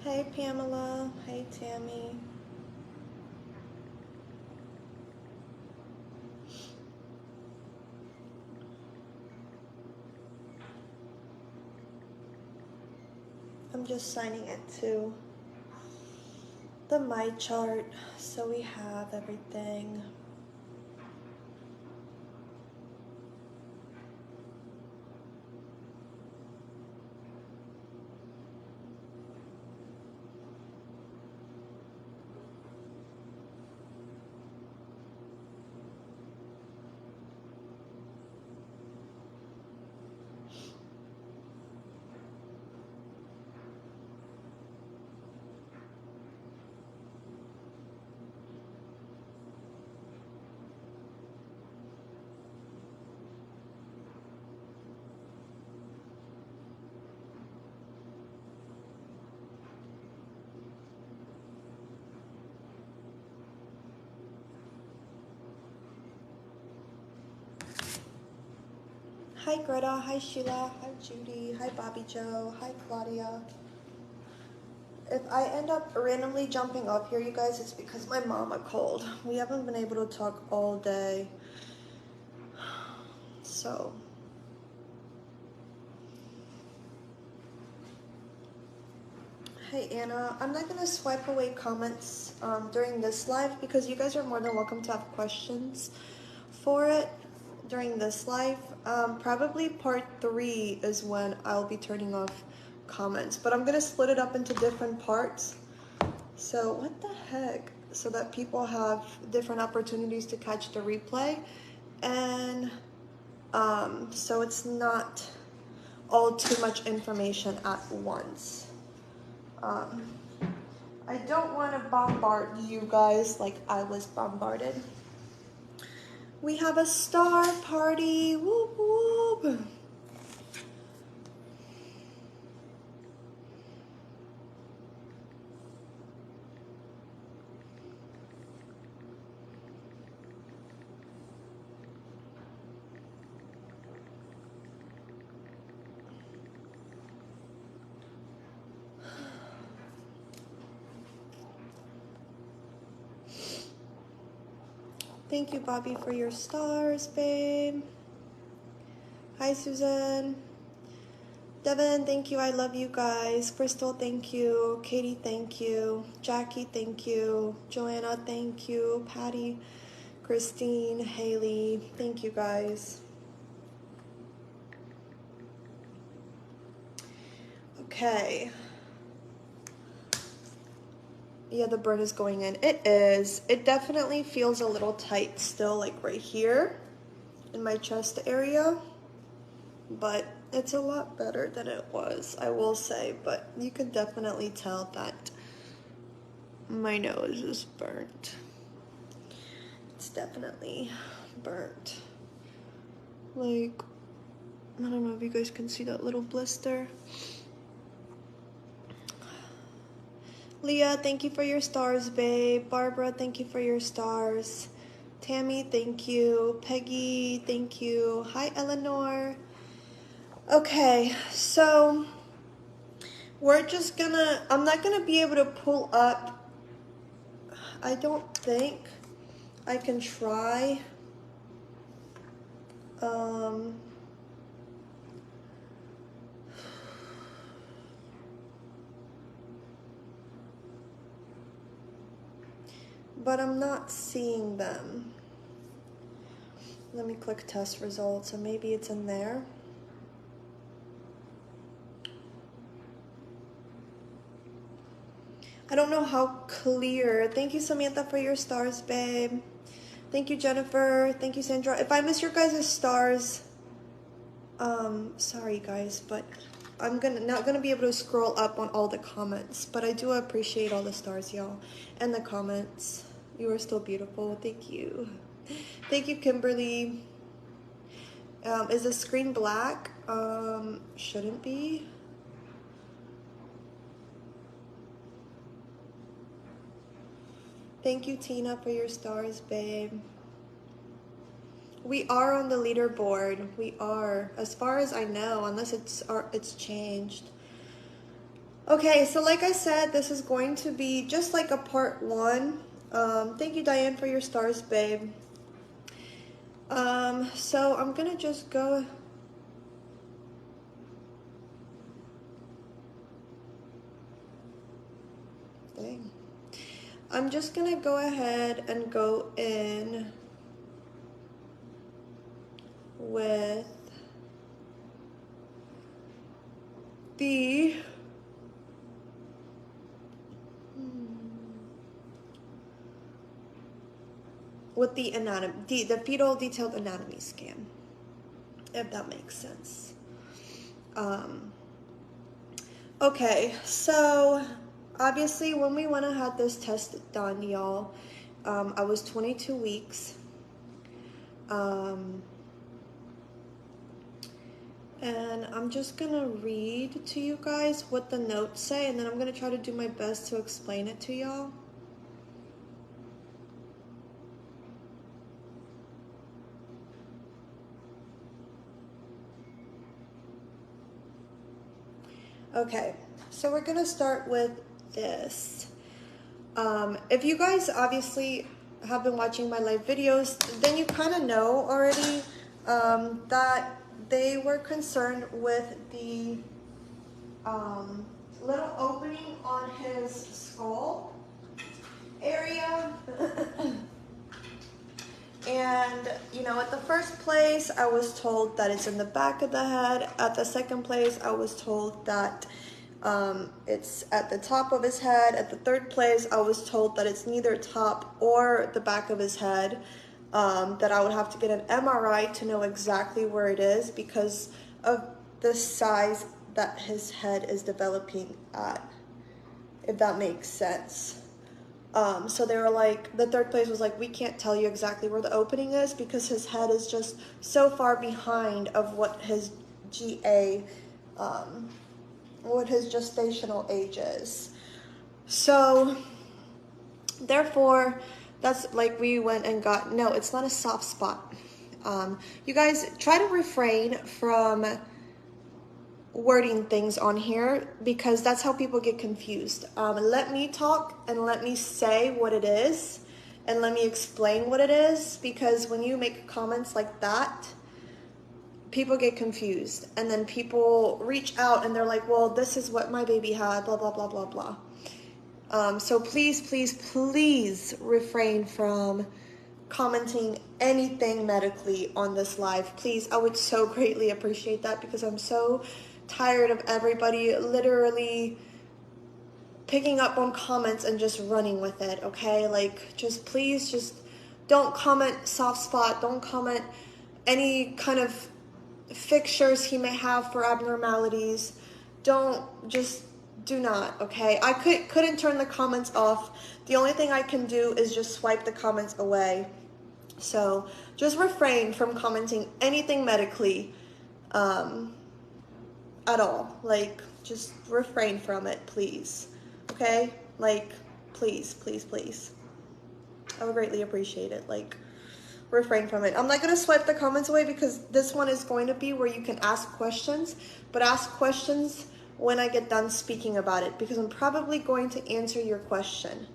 Hey Pamela, hey Tammy. I'm just signing it to the My Chart so we have everything. Hi Greta, hi Sheila, hi Judy, hi Bobby Joe, hi Claudia. If I end up randomly jumping up here, you guys, it's because my mom a cold. We haven't been able to talk all day. So, hey Anna, I'm not gonna swipe away comments during this live because you guys are more than welcome to have questions for it during this live. Probably part 3 is when I'll be turning off comments, but I'm gonna split it up into different parts. So what the heck? So that people have different opportunities to catch the replay, and so it's not all too much information at once. I don't want to bombard you guys like I was bombarded. We have a star party. Whoop whoop. Thank you, Bobby, for your stars, babe. Hi, Susan. Devin, thank you. I love you guys. Crystal, thank you. Katie, thank you. Jackie, thank you. Joanna, thank you. Patty, Christine, Haley, thank you guys. Okay. Yeah, the bird is going in. It is. It definitely feels a little tight still, like right here in my chest area. But it's a lot better than it was, I will say. But you can definitely tell that my nose is burnt. It's definitely burnt. Like, I don't know if you guys can see that little blister. Leah, thank you for your stars, babe. Barbara, thank you for your stars. Tammy, thank you. Peggy, thank you. Hi, Eleanor. Okay, so we're just gonna, I'm not gonna be able to pull up. I don't think. I can try. But I'm not seeing them. Let me click test results and maybe it's in there. I don't know how clear. Thank you, Samantha, for your stars, babe. Thank you, Jennifer. Thank you, Sandra. If I miss your guys' stars, sorry guys, but I'm not gonna be able to scroll up on all the comments, but I do appreciate all the stars, y'all, and the comments. You are still beautiful. Thank you. Thank you, Kimberly. Is the screen black? Shouldn't be. Thank you, Tina, for your stars, babe. We are on the leaderboard. We are, as far as I know, unless it's changed. Okay, so like I said, this is going to be just like a part one. Thank you, Diane, for your stars, babe. So I'm gonna just go. Dang. I'm just gonna go ahead and go in with the anatomy, the fetal detailed anatomy scan, if that makes sense. Okay, so obviously when we went and had this test done, y'all, I was 22 weeks. And I'm just gonna read to you guys what the notes say, and then I'm gonna try to do my best to explain it to y'all. Okay, so we're gonna start with this. If you guys obviously have been watching my live videos, then you kind of know already that they were concerned with the little opening on his skull area. And, you know, at the first place, I was told that it's in the back of the head. At the second place, I was told that it's at the top of his head. At the third place, I was told that it's neither top or the back of his head. That I would have to get an MRI to know exactly where it is because of the size that his head is developing at, if that makes sense. So they were like, the third place was like, we can't tell you exactly where the opening is because his head is just so far behind of what his what his gestational age is. So therefore, that's like we went and got, no, it's not a soft spot. You guys try to refrain from wording things on here because that's how people get confused. Let me talk and let me say what it is and let me explain what it is, because when you make comments like that, people get confused and then people reach out and they're like, well, this is what my baby had, blah, blah, blah, blah, blah. So please, please, please refrain from commenting anything medically on this live. Please, I would so greatly appreciate that because I'm so tired of everybody literally picking up on comments and just running with it, okay? Like, just please, just don't comment soft spot, don't comment any kind of fixtures he may have for abnormalities. Just do not, okay? I couldn't turn the comments off. The only thing I can do is just swipe the comments away. So just refrain from commenting anything medically at all. Like, just refrain from it, please. Okay? Like, please, please, please. I would greatly appreciate it. Like, refrain from it. I'm not going to swipe the comments away because this one is going to be where you can ask questions, but ask questions when I get done speaking about it because I'm probably going to answer your question.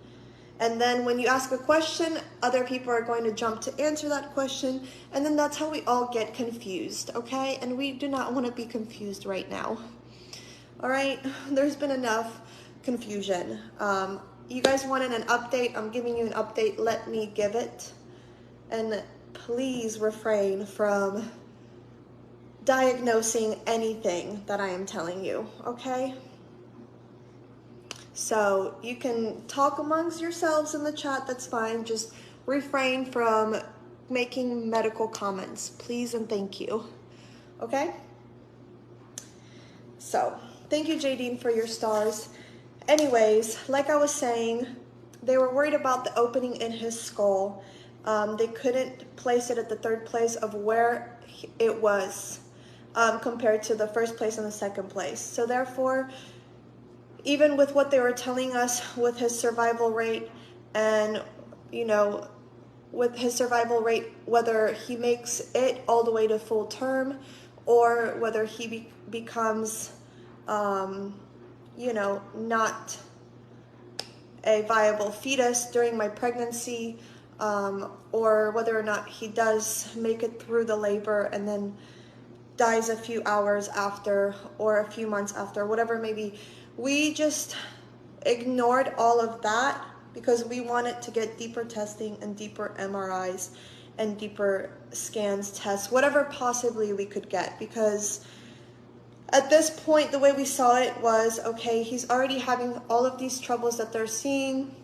And then when you ask a question, other people are going to jump to answer that question, and then that's how we all get confused, okay? And we do not want to be confused right now. All right? There's been enough confusion. You guys wanted an update. I'm giving you an update. Let me give it. And please refrain from diagnosing anything that I am telling you, okay? So you can talk amongst yourselves in the chat, that's fine. Just refrain from making medical comments, please and thank you, okay? So, thank you, Jadine, for your stars. Anyways, like I was saying, they were worried about the opening in his skull. They couldn't place it at the third place of where it was compared to the first place and the second place. So therefore, even with what they were telling us with his survival rate and, you know, with his survival rate, whether he makes it all the way to full term or whether he becomes you know, not a viable fetus during my pregnancy, or whether or not he does make it through the labor and then dies a few hours after or a few months after, whatever it may be. We just ignored all of that because we wanted to get deeper testing and deeper MRIs and deeper scans, tests, whatever possibly we could get, because at this point, the way we saw it was, okay, he's already having all of these troubles that they're seeing.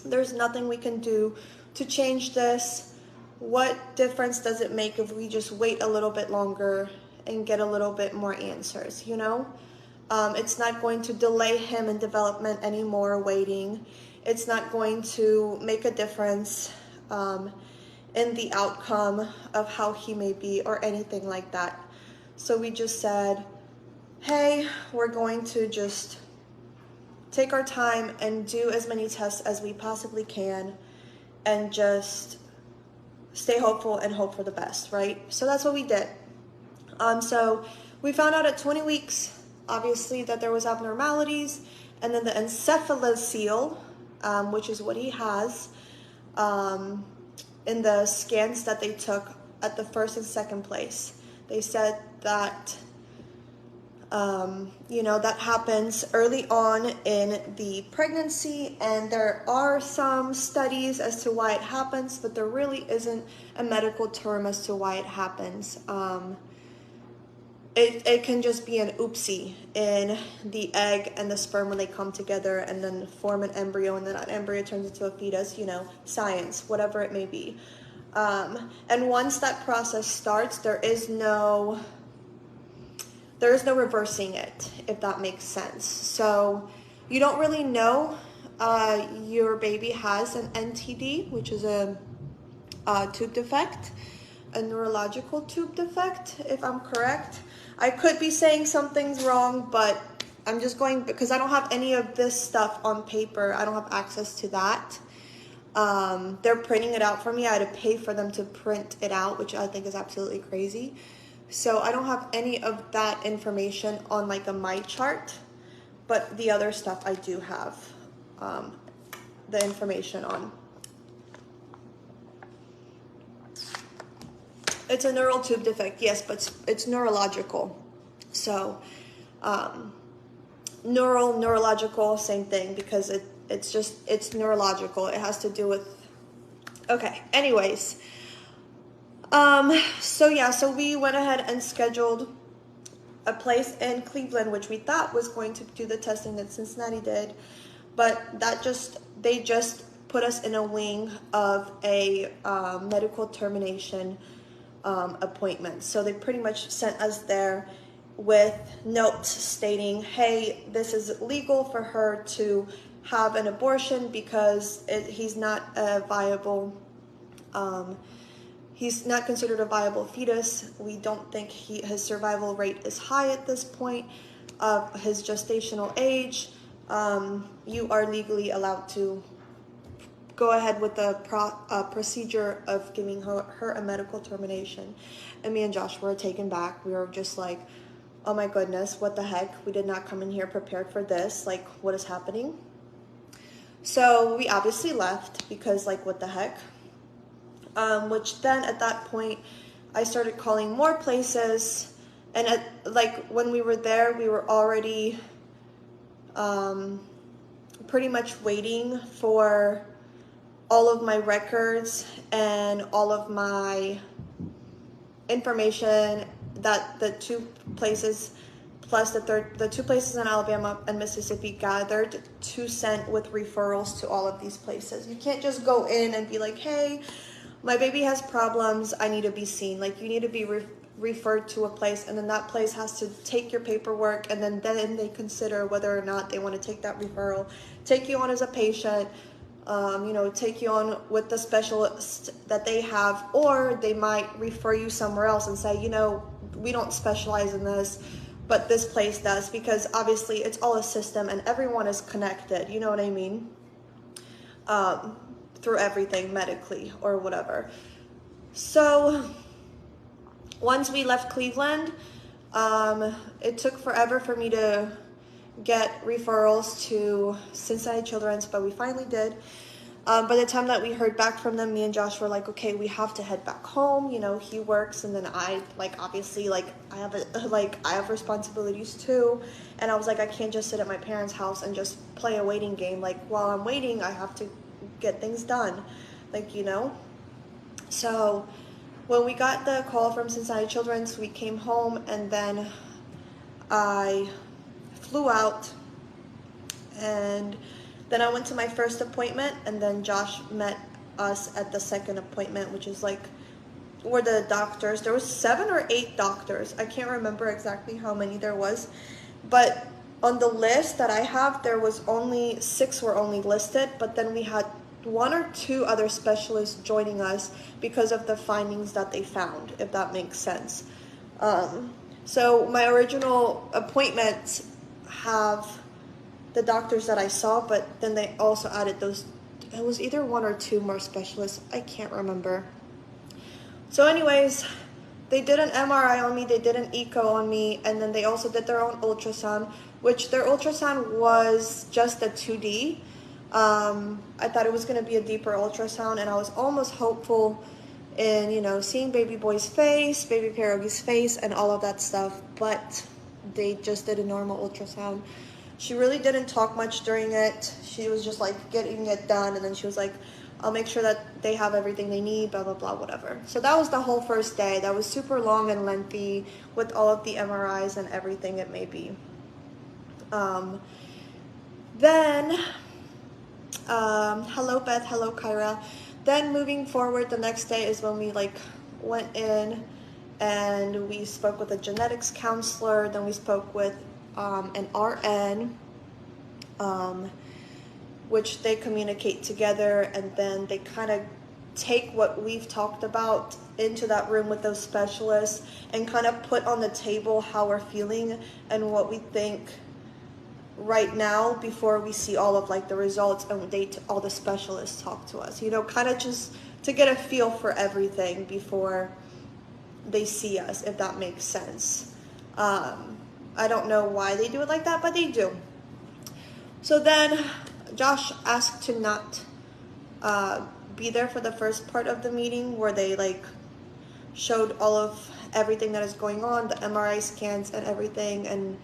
There's nothing we can do to change this. What difference does it make if we just wait a little bit longer and get a little bit more answers, you know? It's not going to delay him in development anymore waiting. It's not going to make a difference in the outcome of how he may be or anything like that. So we just said, hey, we're going to just take our time and do as many tests as we possibly can and just stay hopeful and hope for the best, right? So that's what we did. So we found out at 20 weeks, obviously, that there was abnormalities, and then the encephalocele, which is what he has, in the scans that they took at the first and second place. They said that you know, that happens early on in the pregnancy, and there are some studies as to why it happens, but there really isn't a medical term as to why it happens. It can just be an oopsie in the egg and the sperm when they come together and then form an embryo, and then that embryo turns into a fetus, you know, science, whatever it may be. And once that process starts, there is no reversing it, if that makes sense. So you don't really know your baby has an NTD, which is a tube defect, a neurological tube defect, if I'm correct. I could be saying something's wrong, but I'm just going, because I don't have any of this stuff on paper. I don't have access to that. They're printing it out for me. I had to pay for them to print it out, which I think is absolutely crazy. So I don't have any of that information on like a my chart, but the other stuff I do have the information on. It's a neural tube defect, yes, but it's neurological. So neurological, same thing, because it's neurological. It has to do with, okay, anyways. So we went ahead and scheduled a place in Cleveland, which we thought was going to do the testing that Cincinnati did, but they just put us in a wing of a medical termination appointment. So they pretty much sent us there with notes stating, hey, this is legal for her to have an abortion because he's not a viable he's not considered a viable fetus. We don't think his survival rate is high at this point of his gestational age. You are legally allowed to go ahead with the procedure of giving her a medical termination. And me and Josh were taken back. We were just like, oh my goodness, what the heck? We did not come in here prepared for this. Like, what is happening? So we obviously left because, like, what the heck? Which then at that point, I started calling more places. And when we were there, we were already pretty much waiting for all of my records and all of my information that the two places plus the two places in Alabama and Mississippi gathered to send with referrals to all of these places. You can't just go in and be like, hey, my baby has problems, I need to be seen. Like, you need to be referred to a place, and then that place has to take your paperwork, and then they consider whether or not they want to take that referral, take you on as a patient, take you on with the specialist that they have, or they might refer you somewhere else and say, we don't specialize in this, but this place does, because obviously it's all a system and everyone is connected, you know what I mean? Through everything medically or whatever. So once we left Cleveland, it took forever for me to get referrals to Cincinnati Children's, but we finally did. By the time that we heard back from them, me and Josh were like, okay, we have to head back home. You know, he works, and then I, like, obviously, like, I have responsibilities too. And I was like, I can't just sit at my parents' house and just play a waiting game. Like, while I'm waiting, I have to get things done, like, you know. So when we got the call from Cincinnati Children's, we came home, and then I flew out, and then I went to my first appointment, and then Josh met us at the second appointment, which is like where the doctors, there was 7 or 8 doctors. I can't remember exactly how many there was, but on the list that I have, there was only 6 were only listed, but then we had 1 or 2 other specialists joining us because of the findings that they found, if that makes sense. So my original appointments have the doctors that I saw, but then they also added those, it was either 1 or 2 more specialists, I can't remember. So anyways, they did an MRI on me, they did an echo on me, and then they also did their own ultrasound, which their ultrasound was just a 2D. I thought it was going to be a deeper ultrasound, and I was almost hopeful in, you know, seeing baby boy's face, baby pierogi's face, and all of that stuff, but they just did a normal ultrasound. She really didn't talk much during it. She was just like getting it done, and then she was like, I'll make sure that they have everything they need, blah, blah, blah, whatever. So that was the whole first day. That was super long and lengthy with all of the MRIs and everything it may be. Then, hello Beth, hello Kyra. Then moving forward, the next day is when we like went in and we spoke with a genetics counselor. Then we spoke with an RN, which they communicate together, and then they kind of take what we've talked about into that room with those specialists and kind of put on the table how we're feeling and what we think right now before we see all of like the results, and all the specialists talk to us, you know, kind of just to get a feel for everything before they see us, if that makes sense. I don't know why they do it like that, but they do. So then Josh asked to not be there for the first part of the meeting where they like showed all of everything that is going on, the MRI scans and everything and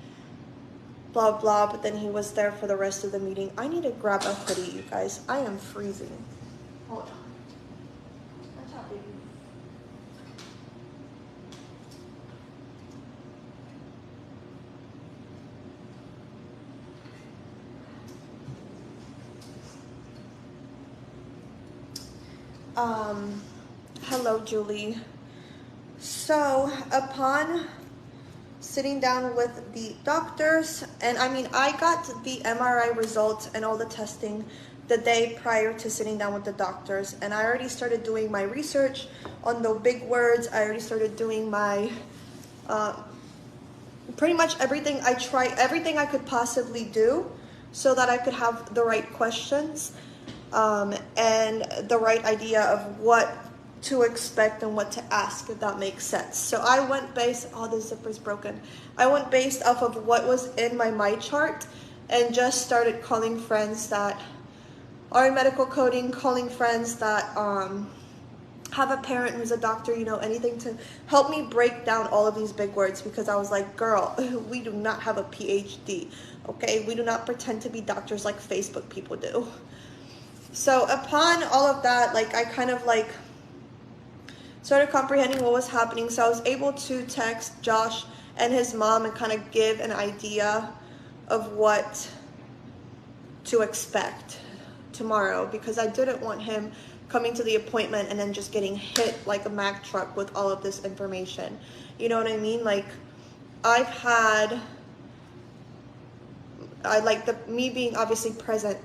blah blah, but then he was there for the rest of the meeting. I need to grab a hoodie, you guys. I am freezing. Hold on. Watch out, baby. Hello, Julie. So, upon sitting down with the doctors, and I mean, I got the MRI results and all the testing the day prior to sitting down with the doctors, and I already started doing my research on the big words. I already started doing my, pretty much everything. I tried everything I could possibly do so that I could have the right questions and the right idea of what to expect and what to ask, if that makes sense. So I went based, oh, the zipper's broken. I went based off of what was in my chart and just started calling friends that are in medical coding, calling friends that have a parent who's a doctor, you know, anything to help me break down all of these big words, because I was like, girl, we do not have a PhD, okay? We do not pretend to be doctors like Facebook people do. So upon all of that, like I kind of like started comprehending what was happening. So I was able to text Josh and his mom and kind of give an idea of what to expect tomorrow, because I didn't want him coming to the appointment and then just getting hit like a Mack truck with all of this information. You know what I mean? Like me being obviously present.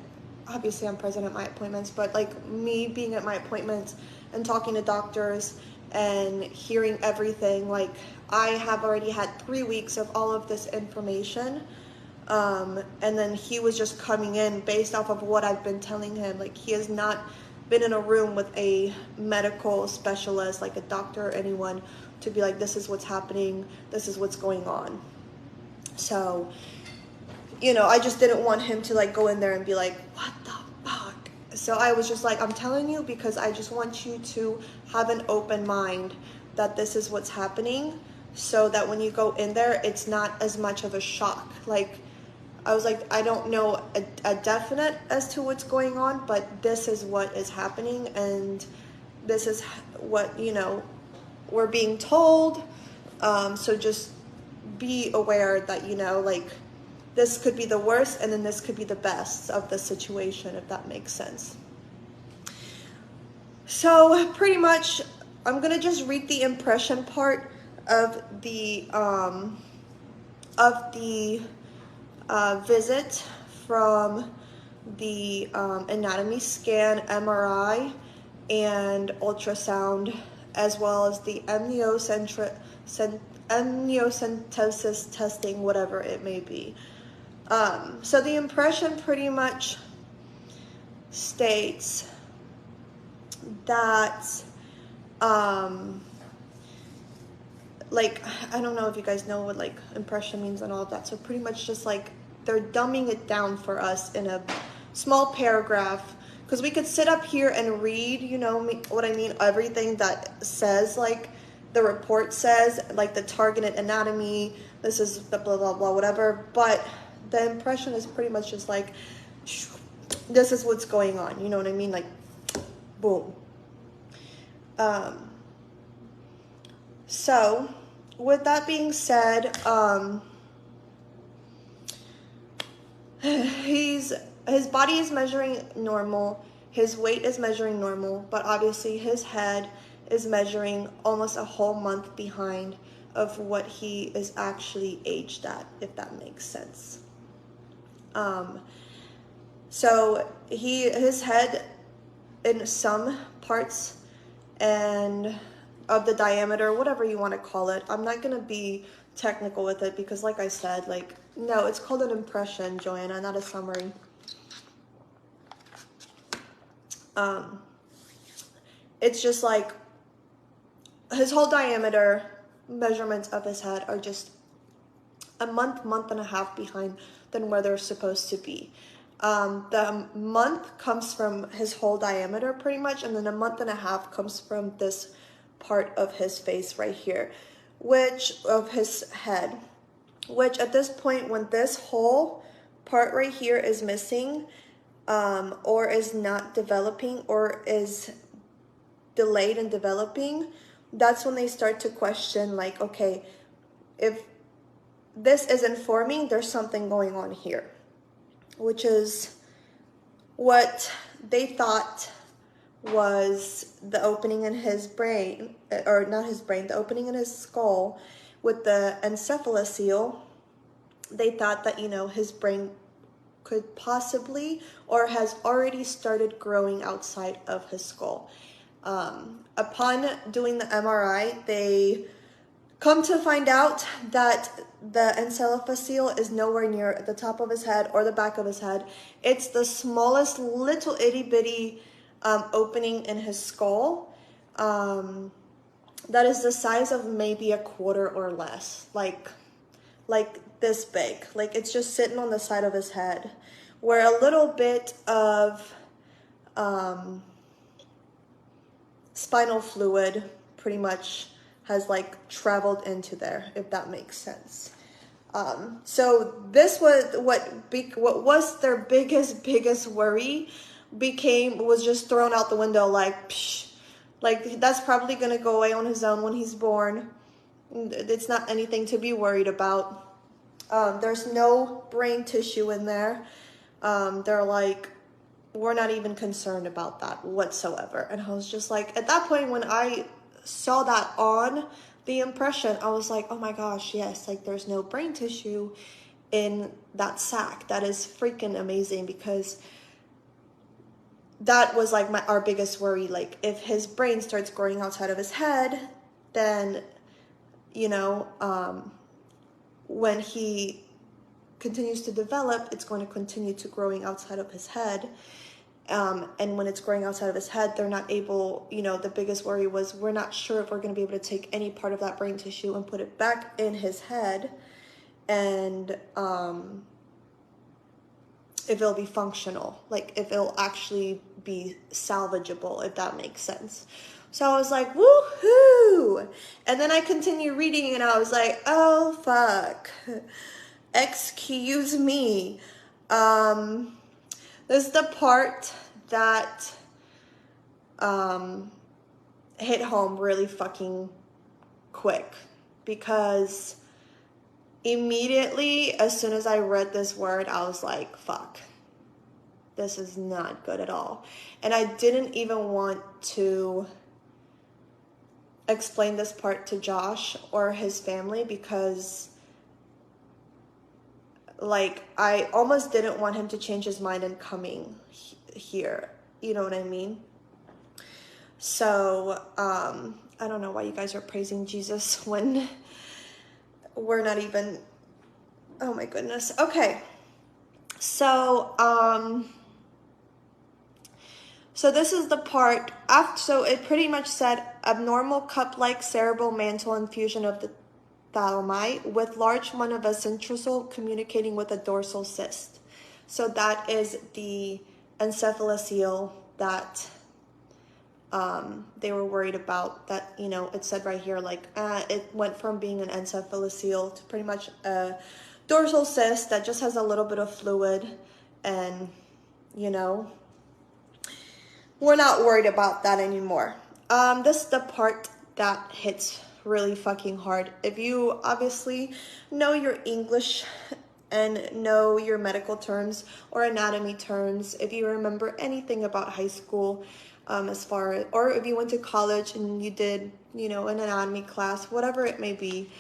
Obviously I'm present at my appointments, but like me being at my appointments and talking to doctors and hearing everything, like I have already had 3 weeks of all of this information, and then he was just coming in based off of what I've been telling him. Like he has not been in a room with a medical specialist, like a doctor or anyone, to be like, this is what's happening, this is what's going on. So you know, I just didn't want him to like go in there and be like, what the fuck? So I was just like, I'm telling you because I just want you to have an open mind that this is what's happening, so that when you go in there, it's not as much of a shock. Like, I was like, I don't know a definite as to what's going on, but this is what is happening, and this is what, you know, we're being told. So just be aware that, you know, like, this could be the worst, and then this could be the best of the situation, if that makes sense. So pretty much, I'm gonna just read the impression part of the visit from the anatomy scan, MRI, and ultrasound, as well as the amniocentesis testing, whatever it may be. So the impression pretty much states that, like, I don't know if you guys know what like impression means and all of that. So pretty much just like they're dumbing it down for us in a small paragraph, because we could sit up here and read, you know what I mean, everything that says, like the report says, like the targeted anatomy, this is the blah blah blah whatever, but the impression is pretty much just like, this is what's going on, you know what I mean, like boom. So with that being said, his body is measuring normal, his weight is measuring normal, but obviously his head is measuring almost a whole month behind of what he is actually aged at, if that makes sense. So his head in some parts and of the diameter, whatever you want to call it, I'm not gonna be technical with it because, like I said, like, no, it's called an impression, Joanna, not a summary. It's just like his whole diameter measurements of his head are just a month and a half behind than where they're supposed to be. The month comes from his whole diameter pretty much, and then a month and a half comes from this part of his face right here, which of his head, which at this point, when this whole part right here is missing, or is not developing, or is delayed in developing, that's when they start to question, like, okay, if this isn't forming, there's something going on here, which is what they thought was the opening in his brain, or not his brain, the opening in his skull with the encephalocele. They thought that, you know, his brain could possibly or has already started growing outside of his skull. Upon doing the MRI, they come to find out that the encephalocele is nowhere near the top of his head or the back of his head. It's the smallest little itty bitty opening in his skull. That is the size of maybe a quarter or less, like this big. Like, it's just sitting on the side of his head, where a little bit of spinal fluid pretty much has like traveled into there, if that makes sense. So this was what was their biggest worry was just thrown out the window, like, psh, like that's probably gonna go away on his own when he's born. It's not anything to be worried about. There's no brain tissue in there. They're like, we're not even concerned about that whatsoever. And I was just like, at that point when I saw that on the impression, I was like, oh my gosh, yes, like there's no brain tissue in that sac. That is freaking amazing, because that was like our biggest worry. Like, if his brain starts growing outside of his head, then, you know, when he continues to develop, it's going to continue to growing outside of his head. And when it's growing outside of his head, they're not able, you know, the biggest worry was, we're not sure if we're going to be able to take any part of that brain tissue and put it back in his head and if it'll be functional, like if it'll actually be salvageable, if that makes sense. So I was like, woohoo! And then I continued reading and I was like, oh fuck. Excuse me. This is the part that hit home really fucking quick, because immediately as soon as I read this word, I was like, fuck, this is not good at all. And I didn't even want to explain this part to Josh or his family, because like I almost didn't want him to change his mind in coming here, you know what I mean? So I don't know why you guys are praising Jesus when we're not even, oh my goodness. Okay. So so this is the part after, so it pretty much said abnormal cup-like cerebral mantle infusion of the thalami with large one of a centrosome communicating with a dorsal cyst. So that is the encephalocele that they were worried about, that, you know, it said right here, like, it went from being an encephalocele to pretty much a dorsal cyst that just has a little bit of fluid, and, you know, we're not worried about that anymore. This is the part that hits really fucking hard. If you obviously know your English and know your medical terms or anatomy terms, if you remember anything about high school, as far as, or if you went to college and you did, you know, an anatomy class, whatever it may be,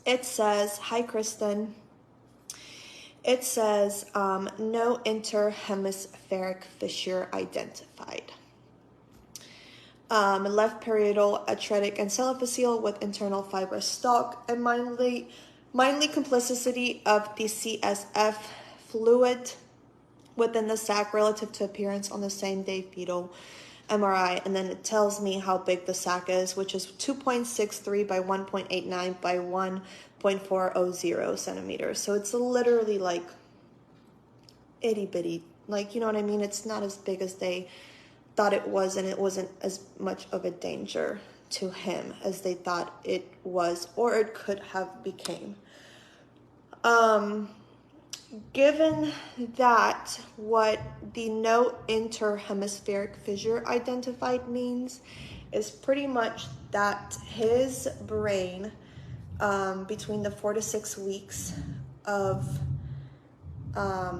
it says, hi Kristen, it says no interhemispheric fissure identified. Left parietal atretic encephalocele with internal fibrous stalk and mildly complicity of the CSF fluid within the sac relative to appearance on the same day fetal MRI. And then it tells me how big the sac is, which is 2.63 by 1.89 by 1.400 centimeters. So it's literally like itty bitty, like, you know what I mean? It's not as big as they thought it was, and it wasn't as much of a danger to him as they thought it was, or it could have became. Given that, what the no interhemispheric fissure identified means is pretty much that his brain, between the 4 to 6 weeks of, I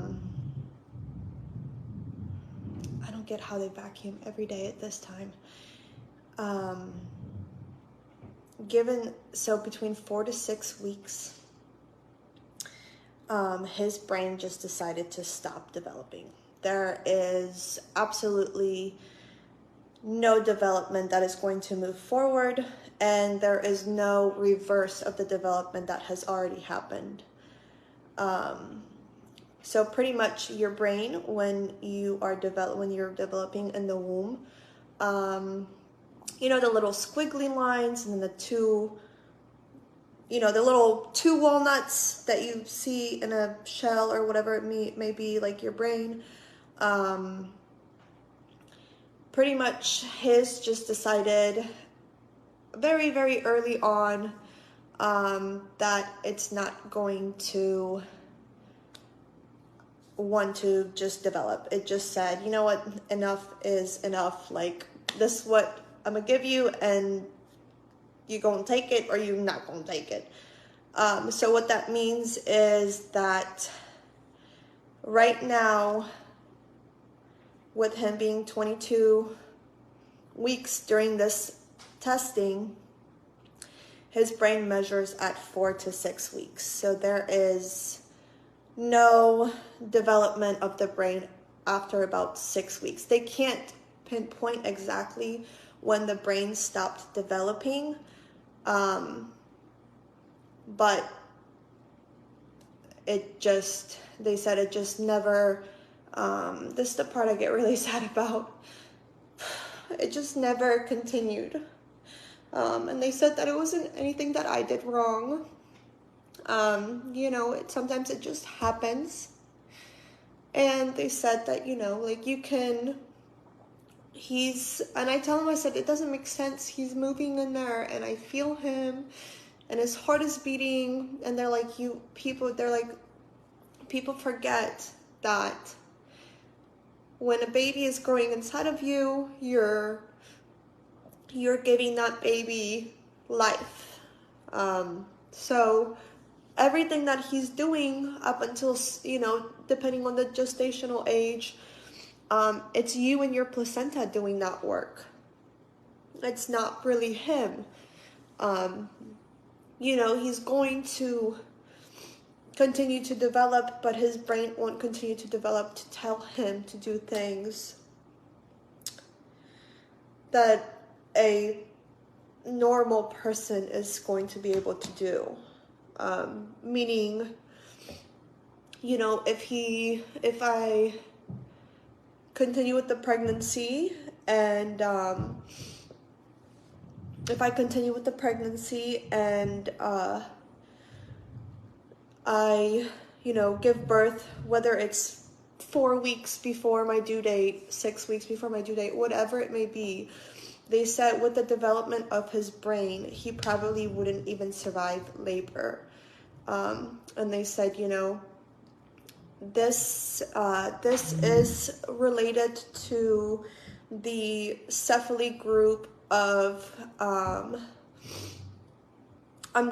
don't get how they vacuum every day at this time. So between 4 to 6 weeks, his brain just decided to stop developing. There is absolutely no development that is going to move forward, and there is no reverse of the development that has already happened. So pretty much your brain, when you're developing in the womb, you know, the little squiggly lines and then the two, you know, the little 2 walnuts that you see in a shell or whatever it may be, like your brain. Pretty much his just decided very, very early on that it's not going to want to just develop. It just said, you know what, enough is enough. Like, this is what I'm gonna give you, and you're gonna take it or you're not gonna take it. So what that means is that right now, with him being 22 weeks during this testing, his brain measures at 4 to 6 weeks. So there is no development of the brain after about 6 weeks. They can't pinpoint exactly when the brain stopped developing, but they said it just never, this is the part I get really sad about, it just never continued. And they said that it wasn't anything that I did wrong. You know, sometimes it just happens. And they said that, you know, like you can, and I tell him, I said, it doesn't make sense. He's moving in there and I feel him and his heart is beating. And they're like, people forget that when a baby is growing inside of you, you're giving that baby life. So everything that he's doing up until, you know, depending on the gestational age, it's you and your placenta doing that work. It's not really him. You know, he's going to continue to develop, but his brain won't continue to develop to tell him to do things that a normal person is going to be able to do. Meaning, you know, if I continue with the pregnancy and I, you know, give birth, whether it's 4 weeks before my due date, 6 weeks before my due date, whatever it may be, they said with the development of his brain, he probably wouldn't even survive labor. And they said, you know, this is related to the Cephaly group of, I'm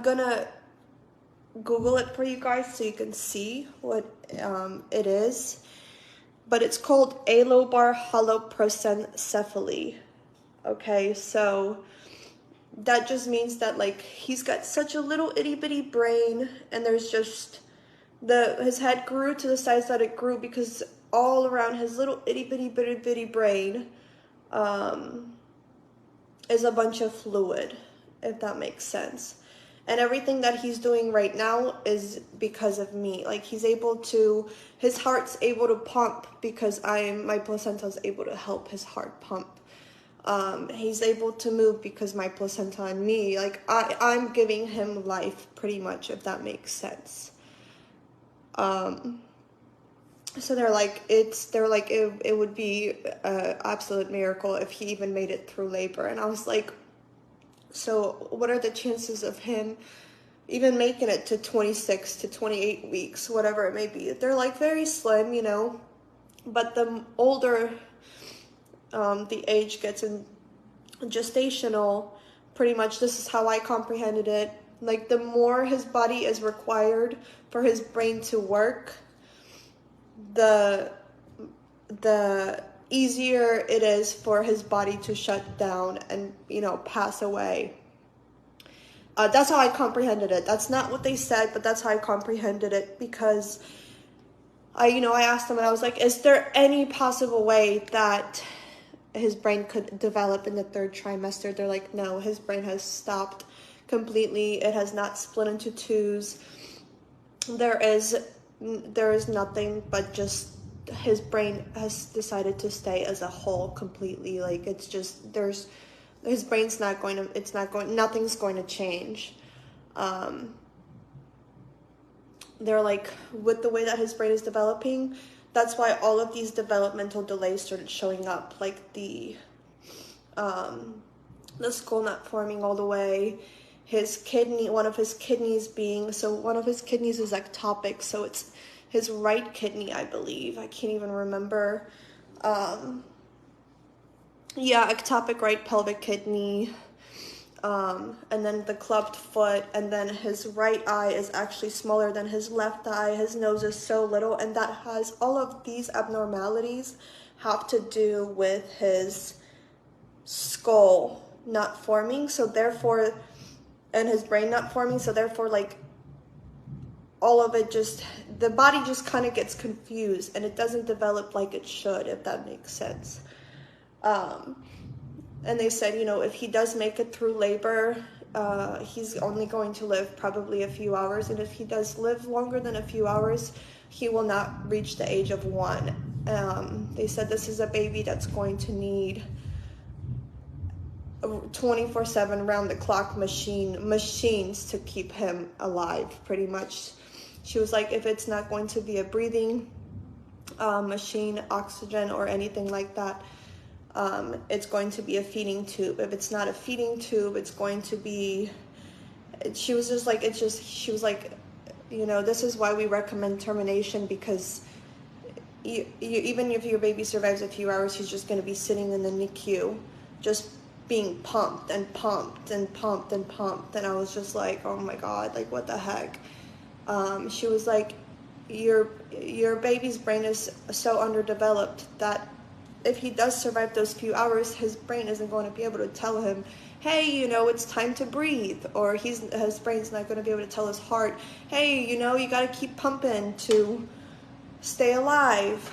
gonna Google it for you guys so you can see what it is, but it's called alobar holoprosencephaly. Okay, so that just means that like he's got such a little itty bitty brain, and there's just his head grew to the size that it grew because all around his little itty bitty brain is a bunch of fluid, if that makes sense. And everything that he's doing right now is because of me. Like his heart's able to pump because my placenta is able to help his heart pump. He's able to move because my placenta and me, like I'm giving him life pretty much, if that makes sense. So they're like, it would be an absolute miracle if he even made it through labor. And I was like, so what are the chances of him even making it to 26 to 28 weeks, whatever it may be? They're like very slim, you know, but the older the age gets in gestational, pretty much this is how I comprehended it. Like the more his body is required for his brain to work, the easier it is for his body to shut down and, you know, pass away. That's how I comprehended it. That's not what they said, but that's how I comprehended it, because I asked them and I was like, is there any possible way that his brain could develop in the 3rd trimester? They're like, no, his brain has stopped completely. It has not split into twos. There is nothing but just his brain has decided to stay as a whole completely. Like it's just, his brain's nothing's going to change. They're like, with the way that his brain is developing, that's why all of these developmental delays started showing up, like the skull not forming all the way, one of his kidneys is ectopic, so it's his right kidney, I believe. I can't even remember. Ectopic right pelvic kidney, and then the clubbed foot, and then his right eye is actually smaller than his left eye. His nose is so little, and that has all of these abnormalities have to do with his skull not forming, so therefore, and his brain not forming, so therefore, like, all of it the body just kind of gets confused, and it doesn't develop like it should, if that makes sense. And they said, if he does make it through labor, he's only going to live probably a few hours, and if he does live longer than a few hours, he will not reach the age of 1. They said this is a baby that's going to need 24/7 round the clock machines to keep him alive, pretty much. She was like, if it's not going to be a breathing machine, oxygen or anything like that, it's going to be a feeding tube. If it's not a feeding tube, it's going to be, she was just like, she was like, you know, this is why we recommend termination, because even if your baby survives a few hours, he's just going to be sitting in the NICU, just being pumped and pumped and pumped and pumped. And I was just like, oh my God, like what the heck? She was like, your baby's brain is so underdeveloped that if he does survive those few hours, his brain isn't going to be able to tell him, hey, you know, it's time to breathe. Or his brain's not going to be able to tell his heart, hey, you know, you got to keep pumping to stay alive.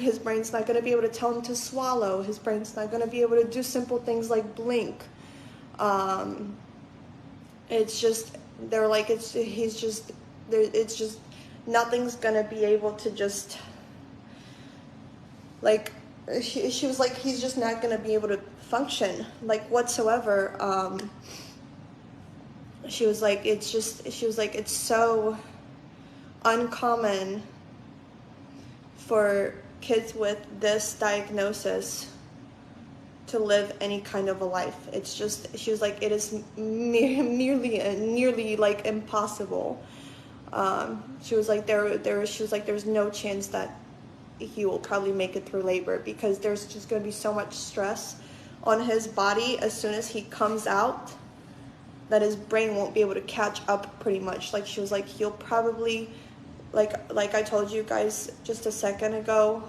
His brain's not going to be able to tell him to swallow. His brain's not going to be able to do simple things like blink. It's just, they're like, it's just nothing's going to be able to just, like, she was like, he's just not going to be able to function, like, whatsoever. She was like, it's so uncommon for kids with this diagnosis to live any kind of a life. It's just, she was like, it is nearly like impossible. She was like, there's no chance that he will probably make it through labor, because there's just going to be so much stress on his body as soon as he comes out that his brain won't be able to catch up, pretty much. Like, she was like, he'll probably, like I told you guys just a second ago,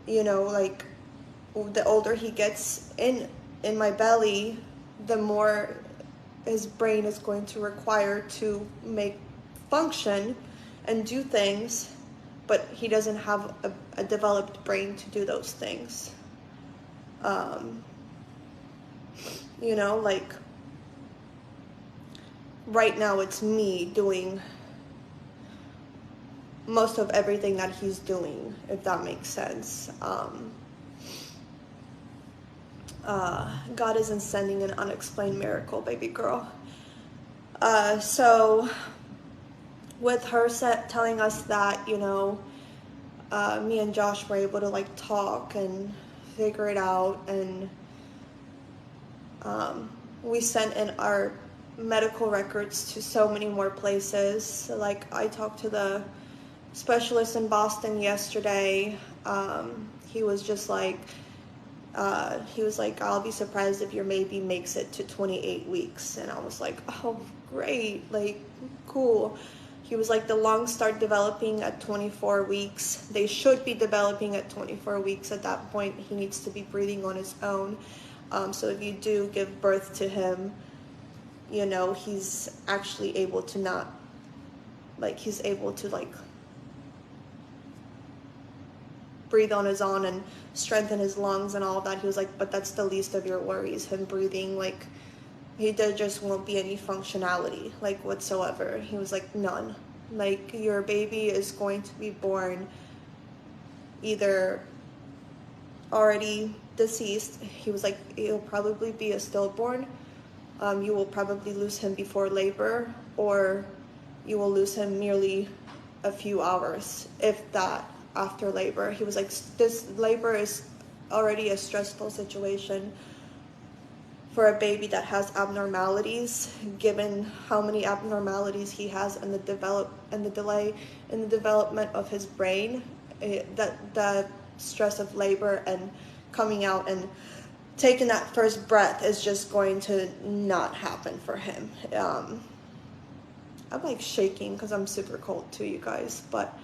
you know, like, the older he gets in my belly, the more his brain is going to require to make function and do things, but he doesn't have a developed brain to do those things. You know, like, right now it's me doing most of everything that he's doing, if that makes sense. God isn't sending an unexplained miracle, baby girl. So with her telling us that, you know, me and Josh were able to like talk and figure it out, and we sent in our medical records to so many more places. So, like, I talked to the specialist in Boston yesterday. He was just like, I'll be surprised if your baby makes it to 28 weeks. And I was like, oh, great, like, cool. He was like, the lungs start developing at 24 weeks. They should be developing at 24 weeks. At that point, he needs to be breathing on his own. So if you do give birth to him, you know, he's actually able to not, like, he's able to, like, breathe on his own and strengthen his lungs and all of that. He was like, but that's the least of your worries. Him breathing, like, there just won't be any functionality, like, whatsoever. He was like, none. Like, your baby is going to be born either already deceased. He was like, he'll probably be a stillborn. You will probably lose him before labor, or you will lose him merely a few hours, if that, after labor. He was like, this labor is already a stressful situation for a baby that has abnormalities, given how many abnormalities he has and the delay in the development of his brain. The stress of labor and coming out and taking that first breath is just going to not happen for him. I'm like shaking because I'm super cold too, you guys. But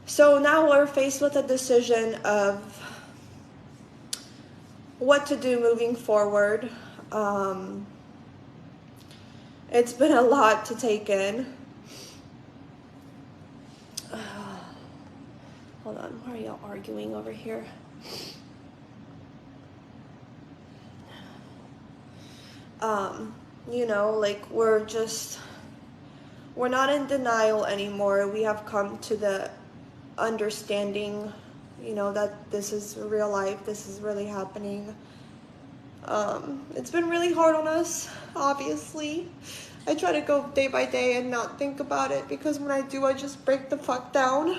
so now we're faced with a decision of what to do moving forward. It's been a lot to take in. Hold on, why are y'all arguing over here? You know, like, we're not in denial anymore. We have come to the understanding you know, that this is real life, this is really happening. It's been really hard on us, obviously. I try to go day by day and not think about it, because when I do, I just break the fuck down.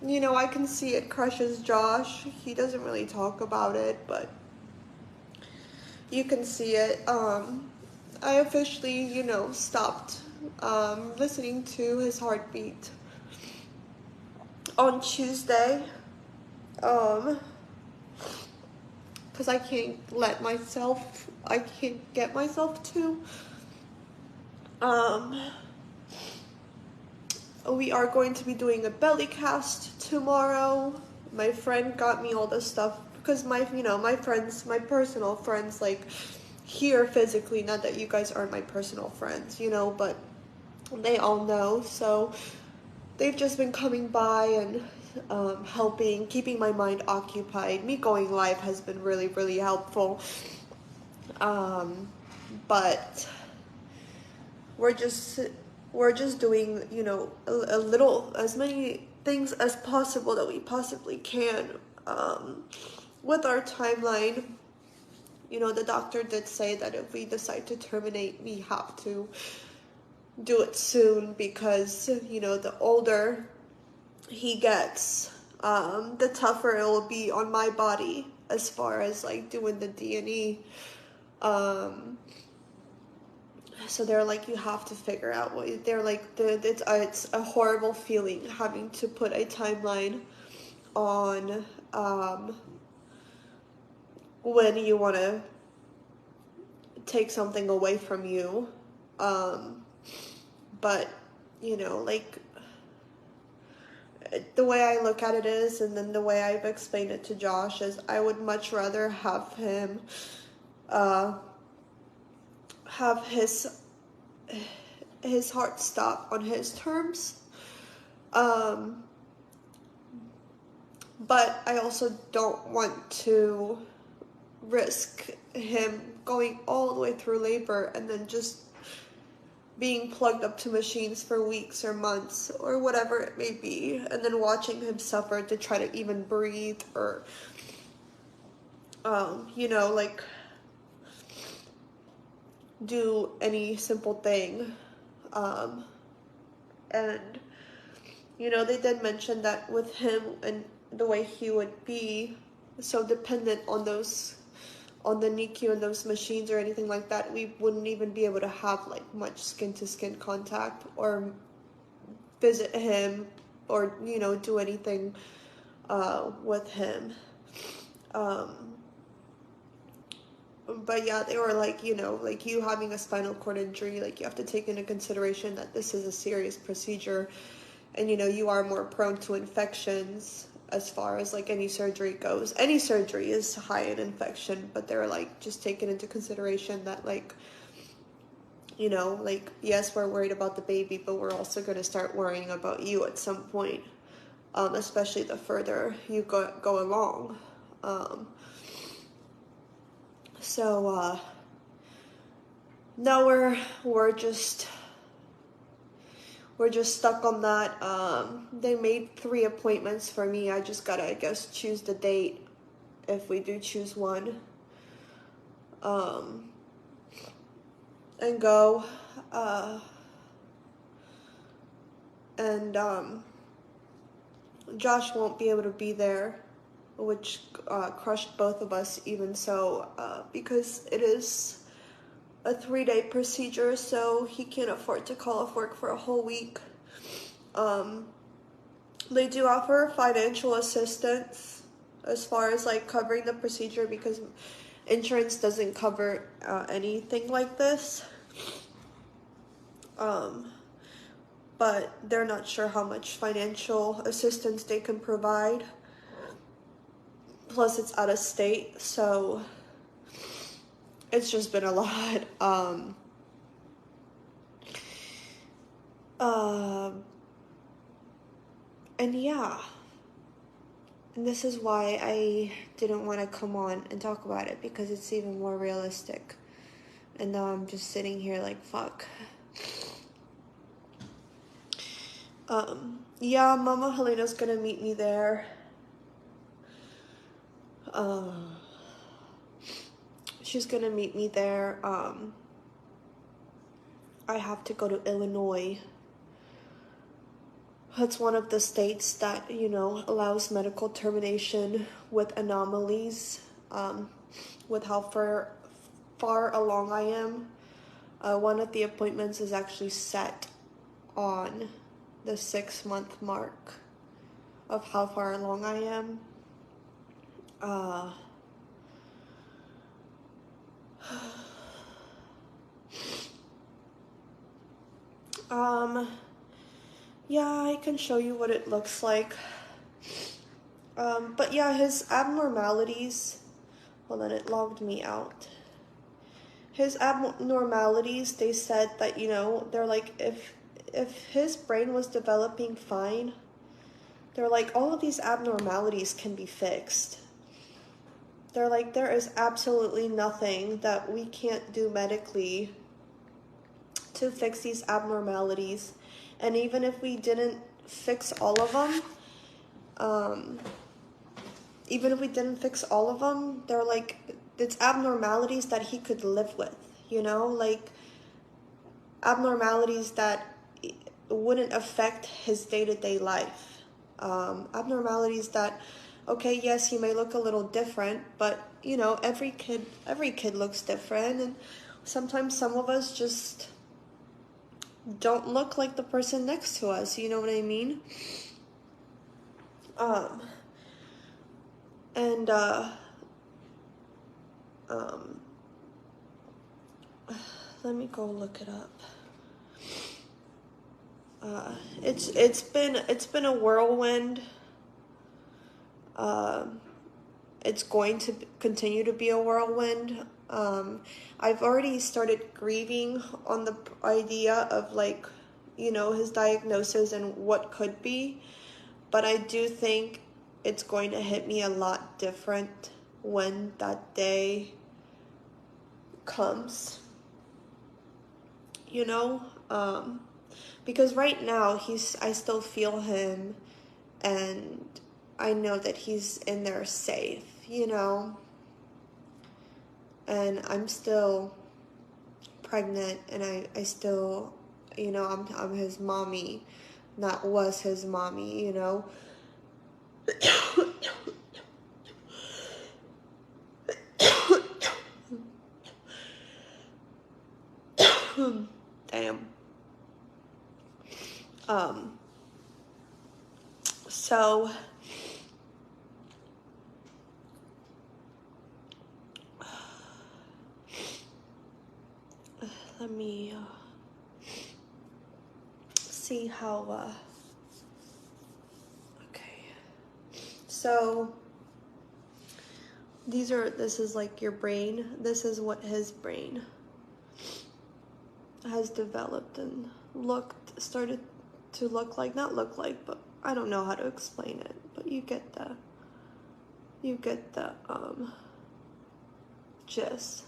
You know, I can see it crushes Josh. He doesn't really talk about it, but you can see it. I officially, you know, stopped listening to his heartbeat on Tuesday. Because I can't get myself to. We are going to be doing a belly cast tomorrow. My friend got me all this stuff because my friends, my personal friends, like here physically, not that you guys are my personal friends, you know, but they all know. So they've just been coming by and helping, keeping my mind occupied. Me going live has been really, really helpful. But we're just doing, you know, a little, as many things as possible that we possibly can with our timeline. You know, the doctor did say that if we decide to terminate, we have to do it soon, because, you know, the older he gets, the tougher it will be on my body as far as like doing the D&E. So they're like, you have to figure out what they're like. It's a horrible feeling having to put a timeline on when you want to take something away from you. But you know, like, the way I look at it is, and then the way I've explained it to Josh is, I would much rather have him have his heart stop on his terms. But I also don't want to risk him going all the way through labor and then just being plugged up to machines for weeks or months or whatever it may be, and then watching him suffer to try to even breathe, or you know, like, do any simple thing. And you know, they did mention that with him and the way he would be so dependent on those, on the NICU and those machines or anything like that, we wouldn't even be able to have like much skin-to-skin contact or visit him or, you know, do anything with him. But yeah, they were like, you know, like, you having a spinal cord injury, like, you have to take into consideration that this is a serious procedure, and, you know, you are more prone to infections as far as like any surgery goes. Any surgery is high in infection, but they're like, just taking into consideration that, like, you know, like, yes, we're worried about the baby, but we're also going to start worrying about you at some point, especially the further you go along. So now we're just stuck on that. They made 3 appointments for me. I just gotta, I guess, choose the date if we do choose one. And go. And Josh won't be able to be there, which crushed both of us even so, because it is a 3-day procedure, so he can't afford to call off work for a whole week. They do offer financial assistance as far as like covering the procedure, because insurance doesn't cover anything like this. But they're not sure how much financial assistance they can provide. Plus it's out of state, so it's just been a lot. And yeah, and this is why I didn't want to come on and talk about it, because it's even more realistic. And now I'm just sitting here like, fuck. Yeah, Mama Helena's gonna meet me there. She's gonna meet me there. I have to go to Illinois. It's one of the states that, you know, allows medical termination with anomalies, with how far along I am. One of the appointments is actually set on the 6-month mark of how far along I am. Yeah, I can show you what it looks like. But yeah, his abnormalities, hold on, it logged me out. His abnormalities, they said that, you know, they're like, if his brain was developing fine, they're like, all of these abnormalities can be fixed. They're like, there is absolutely nothing that we can't do medically to fix these abnormalities. And even if we didn't fix all of them, they're like, it's abnormalities that he could live with, you know, like abnormalities that wouldn't affect his day-to-day life. Abnormalities that, okay, yes, he may look a little different, but you know, every kid looks different, and sometimes some of us just don't look like the person next to us, you know what I mean? Let me go look it up. It's been a whirlwind. It's going to continue to be a whirlwind. I've already started grieving on the idea of, like, you know, his diagnosis and what could be, but I do think it's going to hit me a lot different when that day comes, you know, because right now I still feel him, and I know that he's in there safe, you know, and I'm still pregnant, and I still, you know, I'm his mommy, not was his mommy, you know. Damn. So let me see how okay, so this is like your brain. This is what his brain has developed and started to look like, not look like, but I don't know how to explain it, but you get the gist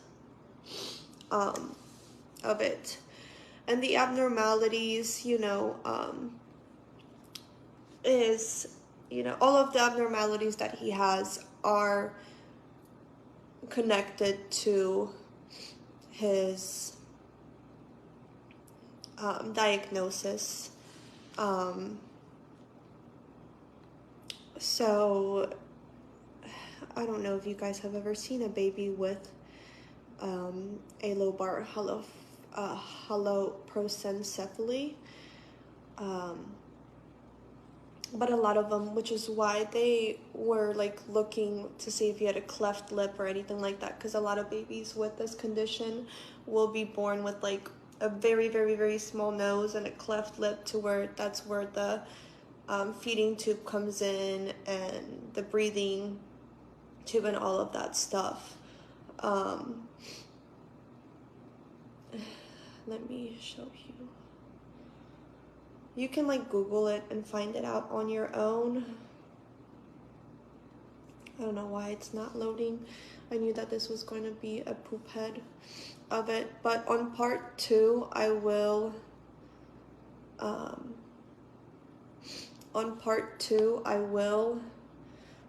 of it. And the abnormalities, you know, is, you know, all of the abnormalities that he has are connected to his diagnosis. So I don't know if you guys have ever seen a baby with a lobar haloprosencephaly, but a lot of them, which is why they were like looking to see if you had a cleft lip or anything like that, because a lot of babies with this condition will be born with like a very, very, very small nose and a cleft lip, to where that's where the feeding tube comes in, and the breathing tube and all of that stuff. Let me show you. You can like Google it and find it out on your own. I don't know why it's not loading. I knew that this was going to be a poop head of it, but on part 2 I will on part 2, I will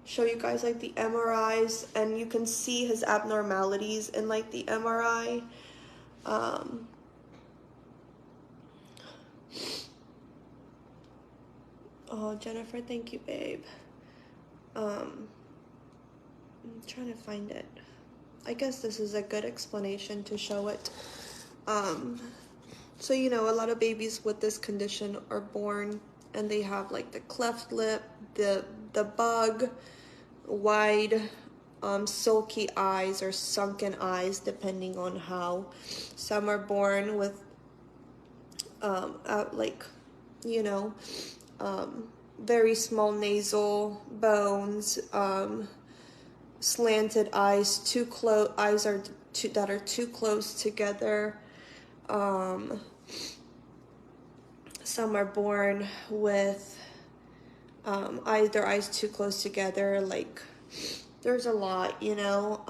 show you guys like the MRIs, and you can see his abnormalities in like the MRI. Oh, Jennifer, thank you, babe. I'm trying to find it. I guess this is a good explanation to show it. So, you know, a lot of babies with this condition are born and they have like the cleft lip, the bug, wide, sulky eyes or sunken eyes, depending on how. Some are born with, like, you know, very small nasal bones, slanted eyes, eyes that are too close together. Some are born with their eyes too close together. Like, there's a lot, you know.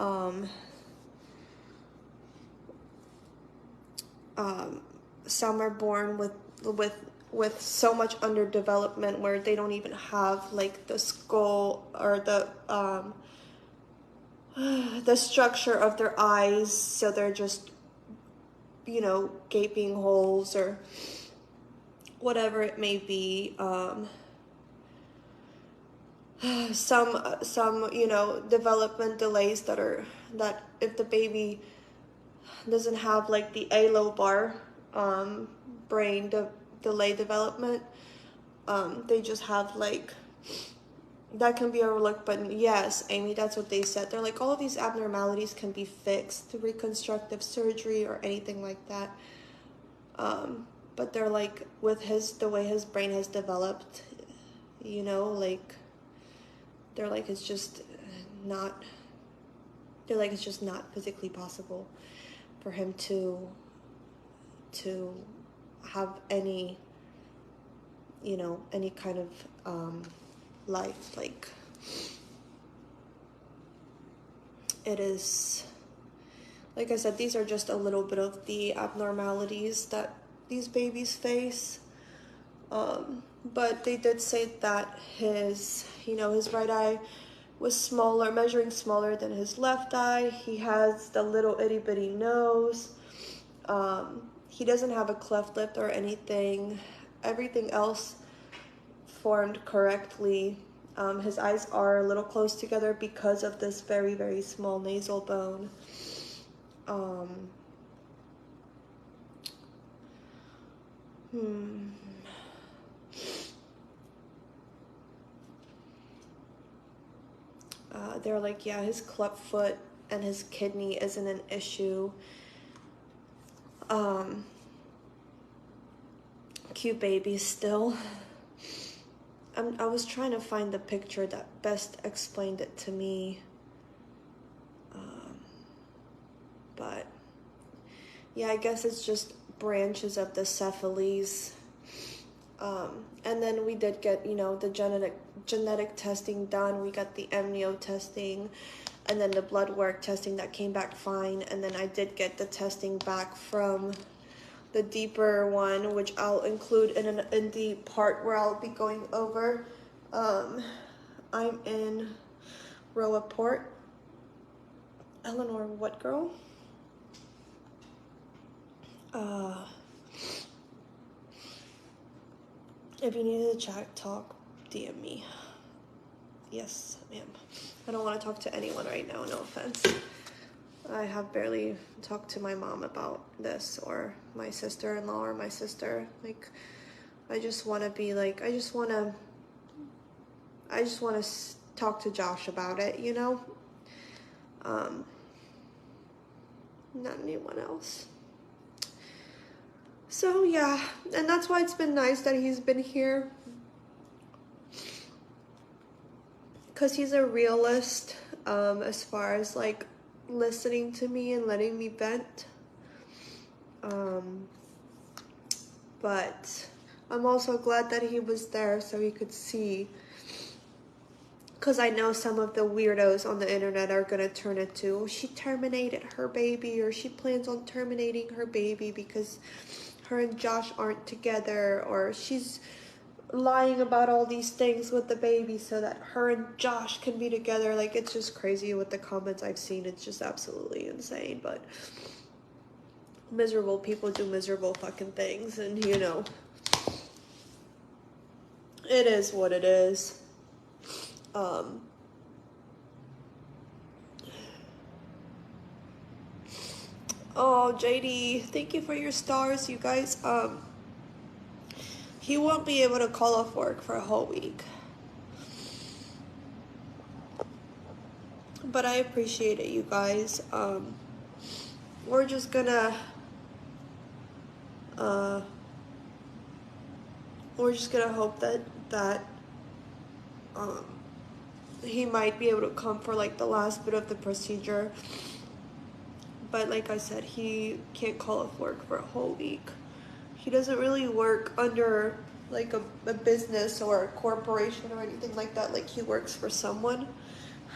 Some are born with so much underdevelopment where they don't even have like the skull or the structure of their eyes, so they're just, you know, gaping holes or whatever it may be. Some you know, development delays that if the baby doesn't have like the alobar brain delay development, they just have like, that can be overlooked. But yes, Amy, that's what they said. They're like, all of these abnormalities can be fixed through reconstructive surgery or anything like that. But they're like, with the way his brain has developed, you know, like, they're like, it's just not physically possible for him to have any, you know, any kind of life. Like, it is, like I said, these are just a little bit of the abnormalities that these babies face. But they did say that his right eye was smaller, measuring smaller than his left eye. He has the little itty bitty nose. He doesn't have a cleft lip or anything. Everything else formed correctly. His eyes are a little close together because of this very, very small nasal bone. They're like, yeah, his club foot and his kidney isn't an issue. Cute baby still. I was trying to find the picture that best explained it to me. But yeah, I guess it's just branches of the cephales. And then we did get, you know, the genetic testing done. We got the amnio testing, and then the blood work testing that came back fine. And then I did get the testing back from the deeper one, which I'll include in the part where I'll be going over. I'm in row report. Eleanor, what girl? If you need to chat, talk, DM me. Yes, ma'am. I don't want to talk to anyone right now, no offense. I have barely talked to my mom about this, or my sister-in-law, or my sister. Like, I just want to be like, I just want to talk to Josh about it, you know? Not anyone else. So yeah, and that's why it's been nice that he's been here, because he's a realist, as far as like listening to me and letting me vent. But I'm also glad that he was there so he could see, because I know some of the weirdos on the internet are going to turn it to, oh, she terminated her baby, or she plans on terminating her baby because her and Josh aren't together, or she's lying about all these things with the baby so that her and Josh can be together. Like, it's just crazy with the comments I've seen. It's just absolutely insane. But miserable people do miserable fucking things, and you know, it is what it is. Oh, JD, thank you for your stars, you guys. He won't be able to call off work for a whole week, but I appreciate it, you guys. We're just gonna hope that he might be able to come for like the last bit of the procedure. But like I said, he can't call off work for a whole week. He doesn't really work under like a business or a corporation or anything like that. Like, he works for someone.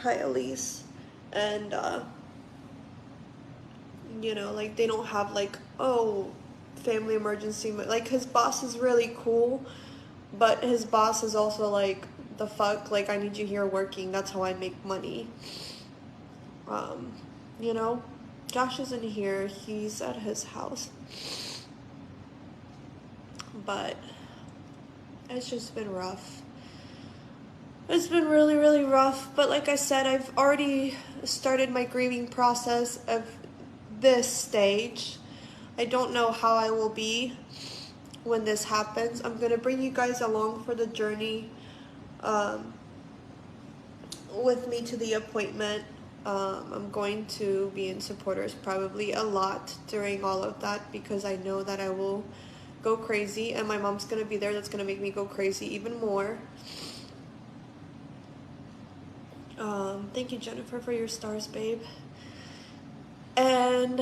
Hi, Elise. And you know, like, they don't have like, oh, family emergency. Like, his boss is really cool, but his boss is also like, the fuck, like, I need you here working. That's how I make money. You know, Josh isn't here. He's at his house. But it's just been rough. It's been really, really rough. But like I said, I've already started my grieving process of this stage. I don't know how I will be when this happens. I'm going to bring you guys along for the journey with me to the appointment. I'm going to be in supporters probably a lot during all of that, because I know that I will go crazy, and my mom's gonna be there. That's gonna make me go crazy even more. Thank you, Jennifer, for your stars, babe. And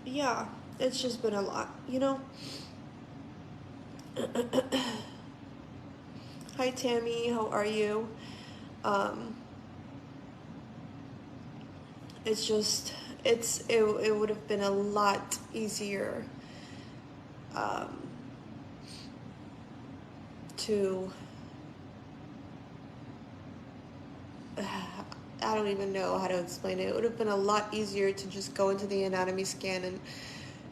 yeah, it's just been a lot, you know. Hi, Tammy, how are you? It's just, it would have been a lot easier to, I don't even know how to explain it. It would have been a lot easier to just go into the anatomy scan and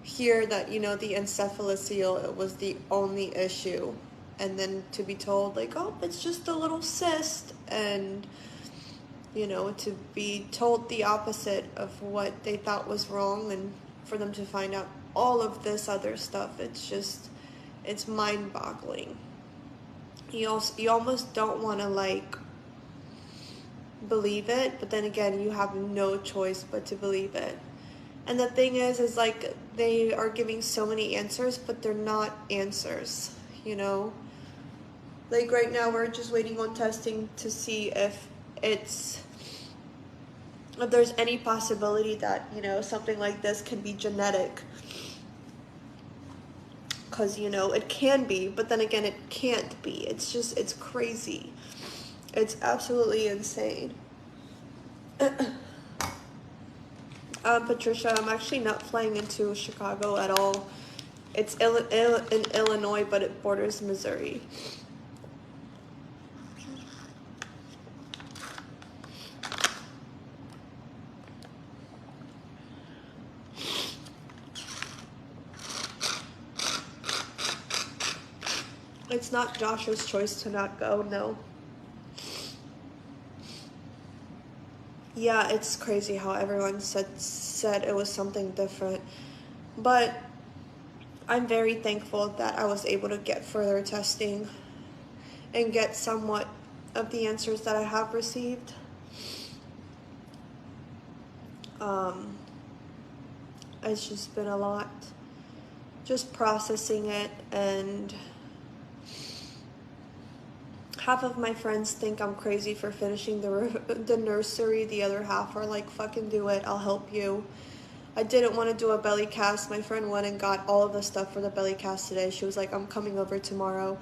hear that, you know, the encephalocele, it was the only issue. And then to be told, like, oh, it's just a little cyst. And, you know, to be told the opposite of what they thought was wrong, and for them to find out all of this other stuff, it's just, it's mind-boggling. You almost don't want to, like, believe it, but then again, you have no choice but to believe it. And the thing is like, they are giving so many answers, but they're not answers, you know? Like, right now, we're just waiting on testing to see if there's any possibility that, you know, something like this can be genetic. Because, you know, it can be, but then again, it can't be. It's just, it's crazy. It's absolutely insane. Patricia, I'm actually not flying into Chicago at all. It's in Illinois, but it borders Missouri. It's not Josh's choice to not go, no. Yeah, it's crazy how everyone said it was something different. But I'm very thankful that I was able to get further testing and get somewhat of the answers that I have received. It's just been a lot. Just processing it, and half of my friends think I'm crazy for finishing the nursery. The other half are like, fucking do it, I'll help you. I didn't want to do a belly cast. My friend went and got all of the stuff for the belly cast today. She was like, I'm coming over tomorrow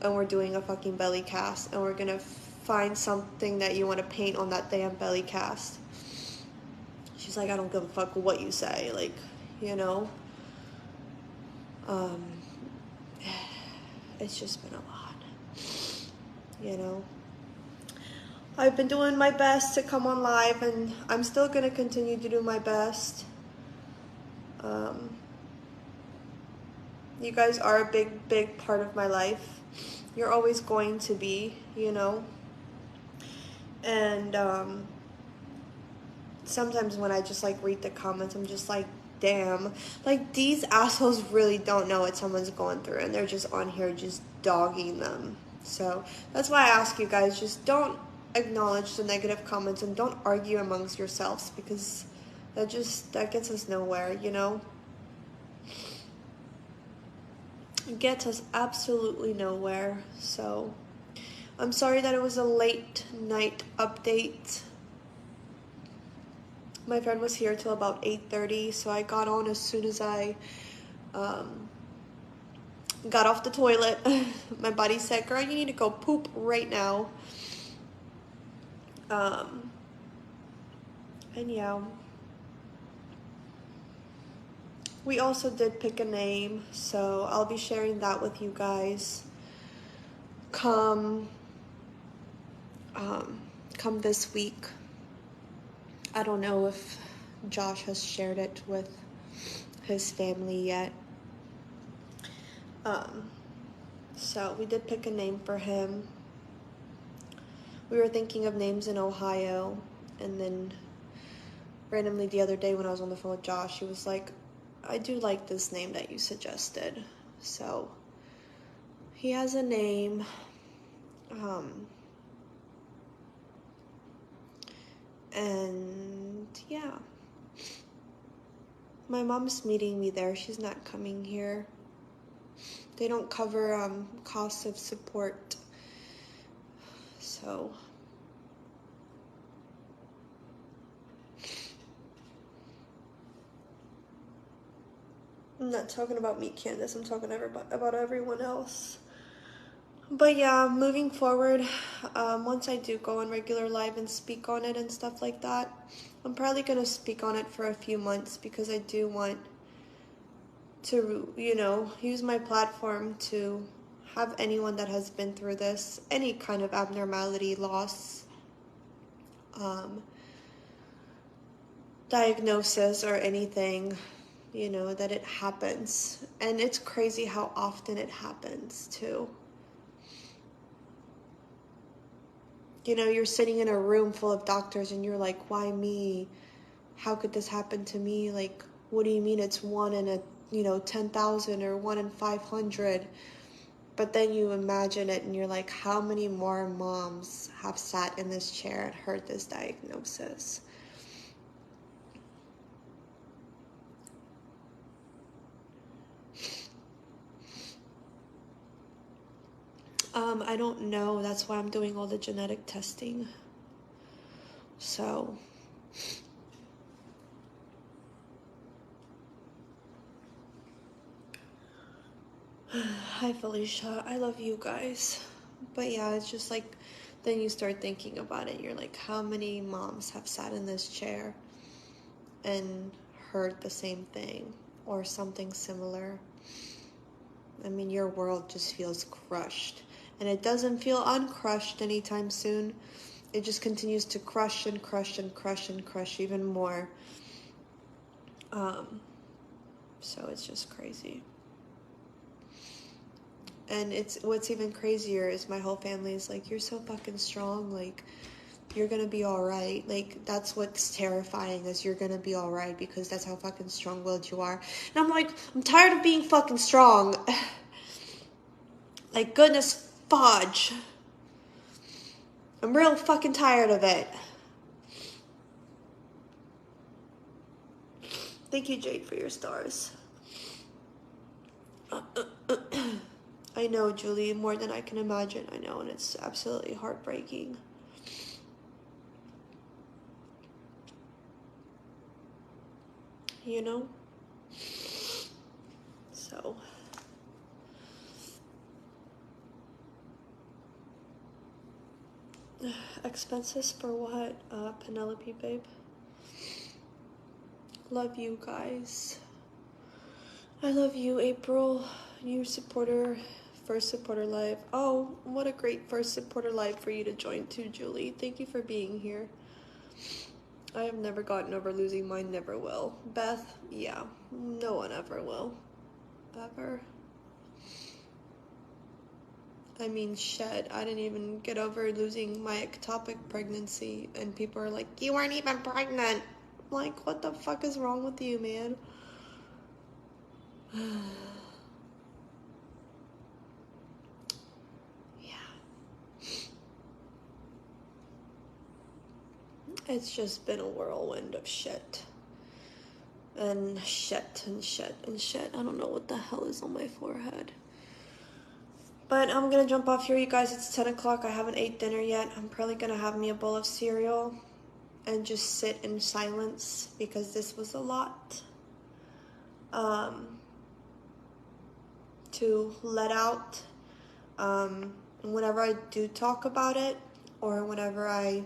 and we're doing a fucking belly cast, and we're gonna find something that you want to paint on that damn belly cast. she's like, I don't give a fuck what you say, like, you know. It's just been a lot, you know. I've been doing my best to come on live, and I'm still gonna continue to do my best. You guys are a big part of my life. You're always going to be, you know. And sometimes when I just like read the comments, I'm just like, damn, like these assholes really don't know what someone's going through, and they're just on here just dogging them. So that's why I ask you guys, just don't acknowledge the negative comments and don't argue amongst yourselves, because that gets us nowhere, you know. It gets us absolutely nowhere. So I'm sorry that it was a late night update. My friend was here till about 8:30, so I got on as soon as I got off the toilet. My buddy said, girl, you need to go poop right now. And yeah. We also did pick a name, so I'll be sharing that with you guys come this week. I don't know if Josh has shared it with his family yet. So we did pick a name for him. We were thinking of names in Ohio, and then randomly the other day when I was on the phone with Josh, he was like, I do like this name that you suggested. So he has a name. And yeah, my mom's meeting me there. She's not coming here. They don't cover costs of support. So I'm not talking about me, Candace. I'm talking about everyone else. But yeah, moving forward, once I do go on regular live and speak on it and stuff like that, I'm probably going to speak on it for a few months, because I do want to, you know, use my platform to have anyone that has been through this, any kind of abnormality, loss, diagnosis or anything, you know, that it happens. And it's crazy how often it happens too. You know, you're sitting in a room full of doctors and you're like, why me? How could this happen to me? Like, what do you mean it's 1 in 10,000 or 1 in 500? But then you imagine it and you're like, how many more moms have sat in this chair and heard this diagnosis? I don't know. That's why I'm doing all the genetic testing. So hi Felicia, I love you guys. But yeah, it's just like, then you start thinking about it. You're like, how many moms have sat in this chair and heard the same thing or something similar? I mean, your world just feels crushed. And it doesn't feel uncrushed anytime soon. It just continues to crush and crush and crush and crush even more. So it's just crazy. And it's what's even crazier is my whole family is like, you're so fucking strong, like you're gonna be all right. Like, that's what's terrifying, is you're gonna be all right, because that's how fucking strong-willed you are. And I'm like, I'm tired of being fucking strong. Like, goodness fudge, I'm real fucking tired of it. Thank you, Jade, for your stars. I know, Julie, more than I can imagine. I know, and it's absolutely heartbreaking. You know? So expenses for what, Penelope, babe? Love you guys. I love you, April. New supporter, first supporter live. Oh, what a great first supporter live for you to join too, Julie. Thank you for being here. I have never gotten over losing mine, never will. Beth, yeah, no one ever will. Ever. I mean, shit, I didn't even get over losing my ectopic pregnancy, and people are like, you weren't even pregnant. I'm like, what the fuck is wrong with you, man? It's just been a whirlwind of shit. And shit and shit and shit. I don't know what the hell is on my forehead. But I'm gonna jump off here, you guys. It's 10 o'clock. I haven't ate dinner yet. I'm probably gonna have me a bowl of cereal and just sit in silence because this was a lot to let out. Whenever I do talk about it, or whenever I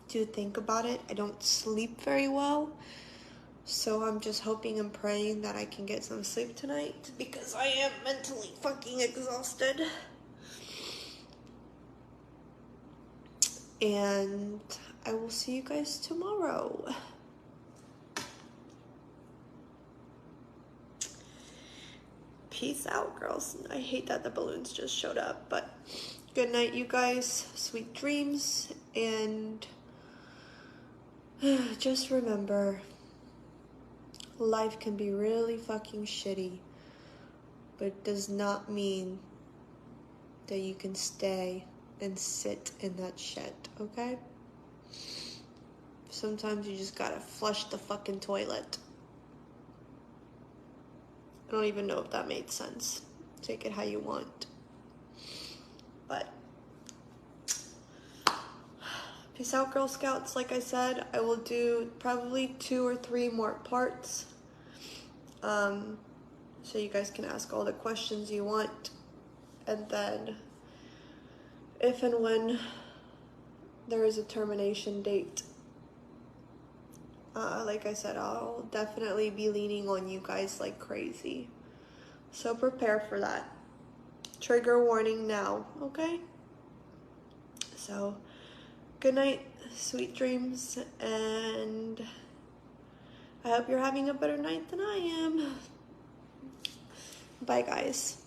do think about it, I don't sleep very well. So I'm just hoping and praying that I can get some sleep tonight because I am mentally fucking exhausted. And I will see you guys tomorrow. Peace out, girls. I hate that the balloons just showed up, but good night, you guys. Sweet dreams, and just remember, life can be really fucking shitty, but it does not mean that you can stay and sit in that shit, okay? Sometimes you just gotta flush the fucking toilet. I don't even know if that made sense. Take it how you want. But peace out, Girl Scouts. Like I said, I will do probably 2 or 3 more parts. So you guys can ask all the questions you want. And then if and when there is a termination date, like I said, I'll definitely be leaning on you guys like crazy. So prepare for that. Trigger warning now, okay? So, good night, sweet dreams, and I hope you're having a better night than I am. Bye, guys.